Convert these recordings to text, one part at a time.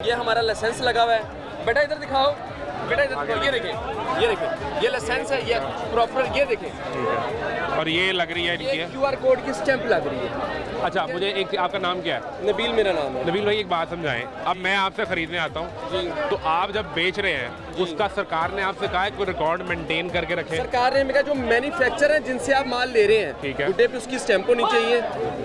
ये हमारा लाइसेंस लगा हुआ है। बेटा इधर दिखाओ, बेटा इधर दिखाओ। ये देखिए, ये देखिए, ये लाइसेंस है, ये प्रॉपर, ये देखिए। ठीक है। और ये लग रही है इनकी है। QR कोड की स्टैंप लग रही है। अच्छा, मुझे एक आपका नाम क्या है? नबील मेरा नाम है। नबील भाई, एक बात समझाएं। अब मैं आपसे खरीदने आता हूँ जी। तो आप जब बेच रहे हैं उसका सरकार ने आपसे कहा है कोई रिकॉर्ड मेंटेन करके रखें? सरकार ने कहा जो मैन्युफैक्चरर है जिनसे आप माल ले रहे हैं, ठीक है, गुड्डे पे उसकी स्टैंप होनी चाहिए,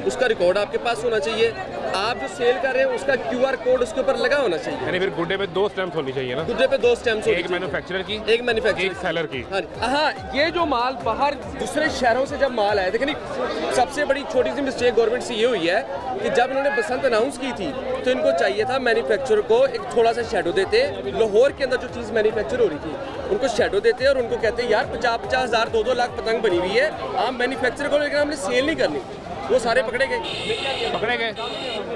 उसका रिकॉर्ड आपके पास होना चाहिए, आप जो सेल कर रहे हैं उसका QR कोड उसके ऊपर लगा होना चाहिए। यानी फिर गुड्डे पे 2 स्टैम्प होनी चाहिए ना? गुड्डे पे 2 स्टैम्प, एक मैन्युफैक्चरर की, एक मैन्युफैक्चरर, एक सेलर की। हाँ, ये जो माल बाहर दूसरे शहरों से जब माल आया, देखिए नहीं, सबसे बड़ी छोटी सी मिस्टेक गवर्नमेंट से ये हुई है कि जब इन्होंने बसंत अनाउंस की थी तो इनको चाहिए था मैन्युफैक्चरर को एक थोड़ा सा शेडो देते। लाहौर के अंदर जो चीज़ मैन्युफैक्चर हो रही थी उनको शेडो देते और उनको कहते यार 50-50 हज़ार 2-2 लाख पतंग बनी हुई है, आप मैन्युफैक्चरर को, लेकिन हमने सेल नहीं करनी। वो सारे पकड़े गए।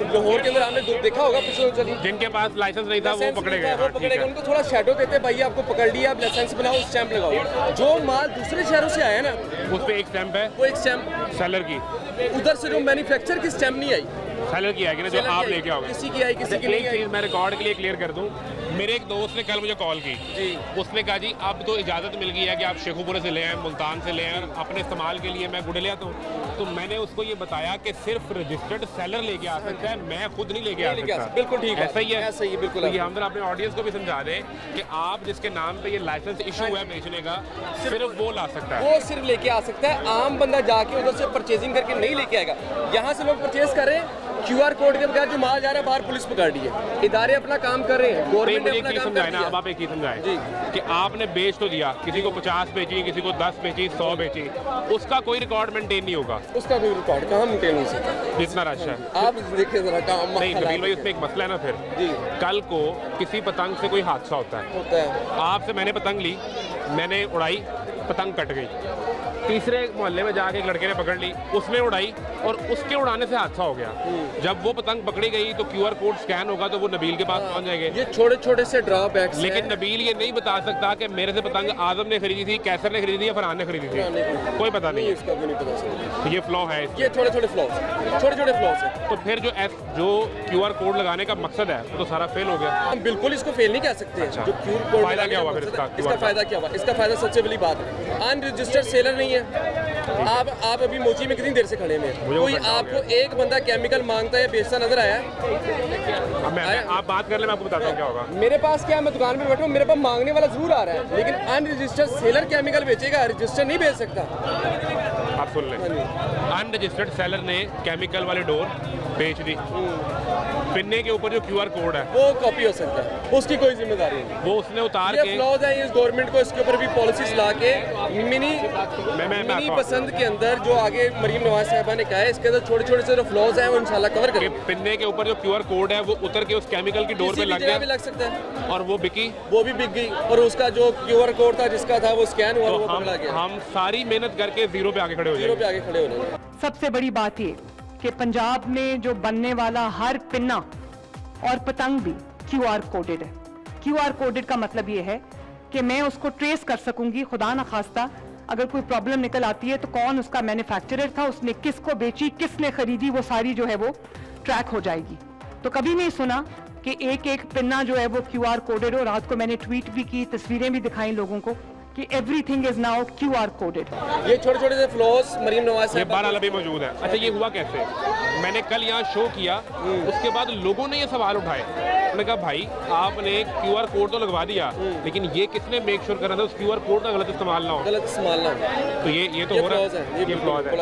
लाहौर के अंदर हमने देखा होगा पिछले चली, जिनके पास लाइसेंस नहीं था वो पकड़े गए। वो पकड़े गए, उनको थोड़ा शेडो देते, भाई आपको पकड़ लिया, आप लाइसेंस बनाओ, स्टैंप लगाओ। जो माल दूसरे शहरों से आया ना उस पे एक स्टैंप है, वो एक स्टैंप सेलर की। उधर से जो मैन्युफैक्चर की स्टैंप नहीं आई, सेलर की आएगी ना, जो आप लेके आओगे। किसी की आई, किसी की नहीं आई। चीज़ मैं रिकॉर्ड के लिए क्लियर कर दूं, मेरे एक दोस्त ने कल मुझे कॉल की जी। उसने कहा जी अब तो इजाज़त मिल गई है कि आप शेखुपुरे से ले आएँ, मुल्तान से ले आएँ, अपने इस्तेमाल के लिए मैं गुड़ ले आता हूँ। तो मैंने उसको ये बताया कि सिर्फ रजिस्टर्ड सेलर लेके आ सकता है, मैं खुद नहीं लेके आ सकता। बिल्कुल ठीक है, ऐसा ही है, ऐसा ही है, बिल्कुल। तो ये हम अपने ऑडियंस को भी समझा दें कि आप जिसके नाम पे ये लाइसेंस इशू हुआ है बेचने का, सिर्फ वो ला सकता है, वो सिर्फ लेके आ सकता है। आम बंदा जाके उधर से परचेजिंग करके नहीं लेके आएगा। यहाँ से लोग परचेज कर रहे हैं, QR कोड के बगैर जो माल जा रहा है बाहर पुलिस पकड़ रही है। इदारे अपना काम कर रहे हैं, गवर्नमेंट ने अपना काम कर दिया। अब आप एक ही समझाएं जी कि आपने बेच तो दिया, किसी को 50 बेची, किसी को 10 बेची, 100 बेची, उसका कोई रिकॉर्ड मेंटेन नहीं होगा। उसका कोई रिकॉर्ड कहाँ मेंटेन हो सकता? जितना रश है आप देखिए जरा काम। नहीं नबील भाई, उसमें एक मसला है ना, फिर जी कल को किसी पतंग से कोई हादसा होता है, आपसे मैंने पतंग ली, मैंने उड़ाई, पतंग कट गई, तीसरे मोहल्ले में जाके एक लड़के ने पकड़ ली, उसने उड़ाई और उसके उड़ाने से हादसा हो गया। जब वो पतंग पकड़ी गई तो QR कोड स्कैन होगा तो वो नबील के पास पहुंच जाएंगे। ये छोटे छोटे से ड्रॉबैक्स, लेकिन नबील ये नहीं बता सकता कि मेरे से पतंग आजम ने खरीदी थी, कैसर ने खरीदी थी या फरहान ने खरीदी थी, कोई पता नहीं है। इसका भी नहीं पता सकता। तो ये फ्लॉ है, ये छोटे छोटे फ्लॉस, छोटे छोटे फ्लॉस है। तो फिर जो QR कोड लगाने का मकसद है वो तो सारा फेल हो गया। हम बिल्कुल इसको फेल नहीं कह सकते। अच्छा। जो QR कोड फायदा क्या हुआ फिर इसका फायदा क्या हुआ? इसका फायदा सबसे बड़ी बात है, अनरजिस्टर्ड सेलर नहीं है। आप अभी मोची में कितनी देर से खड़े हैं? कोई आपको एक बंदा केमिकल मांगता है, बेचता नजर आया? आप बात कर ले, मैं आपको बताता हूँ क्या होगा। मेरे पास क्या, मैं दुकान पे बैठा हूँ, मेरे पास मांगने वाला जरूर आ रहा है, लेकिन अनरजिस्टर्ड सेलर केमिकल बेचेगा, रजिस्टर नहीं बेच सकता। आप सुन लें, अनरजिस्टर्ड सेलर ने केमिकल वाले डोर बेच दी, पिन्ने के ऊपर जो QR कोड है वो कॉपी हो सकता है, उसकी कोई जिम्मेदारी नहीं। वो उसने उतार ये के फ्लॉज है इस गवर्नमेंट को, इसके ऊपर भी पॉलिसीज ला के मिनी पसंद के अंदर जो आगे मरीम नवाज साहबा ने कहा है, इसके अंदर छोटे छोटे से जो फ्लॉज हैं वो इंशाल्लाह कवर करेंगे। पिन्ने के ऊपर जो QR कोड है वो उतर के उस केमिकल की डोर पे लग गया, लग सकता है, और वो बिकी, वो भी बिक गई, और उसका जो QR कोड था जिसका था वो स्कैन हुआ, वो पकड़ा गया। हम सारी मेहनत करके जीरो पे आगे खड़े हो जाएंगे। जीरो पे आगे खड़े होने। सबसे बड़ी बात ये कि पंजाब में जो बनने वाला हर पिन्ना और पतंग भी QR कोडेड है। QR कोडेड का मतलब ये है कि मैं उसको ट्रेस कर सकूंगी, खुदा न खास्ता अगर कोई प्रॉब्लम निकल आती है तो कौन उसका मैन्युफैक्चरर था, उसने किसको बेची, किसने खरीदी, वो सारी जो है वो ट्रैक हो जाएगी। तो कभी नहीं सुना कि एक एक पिन्ना जो है वो QR कोडेड हो। रात को मैंने ट्वीट भी की, तस्वीरें भी दिखाई लोगों को कि everything is now QR coded. ये छोटे छोटे से फ्लॉस मरीम नवाज ये बहरहाल अभी मौजूद है। अच्छा, ये हुआ कैसे? मैंने कल यहाँ शो किया, उसके बाद लोगों ने ये सवाल उठाए, उन्होंने कहा भाई आपने QR कोड तो लगवा दिया, लेकिन ये किसने मेक श्योर करना था उस QR कोड का गलत इस्तेमाल ना हो? गलत इस्तेमाल ना हो। तो ये तो हो रहा है, ये फ्लॉज है।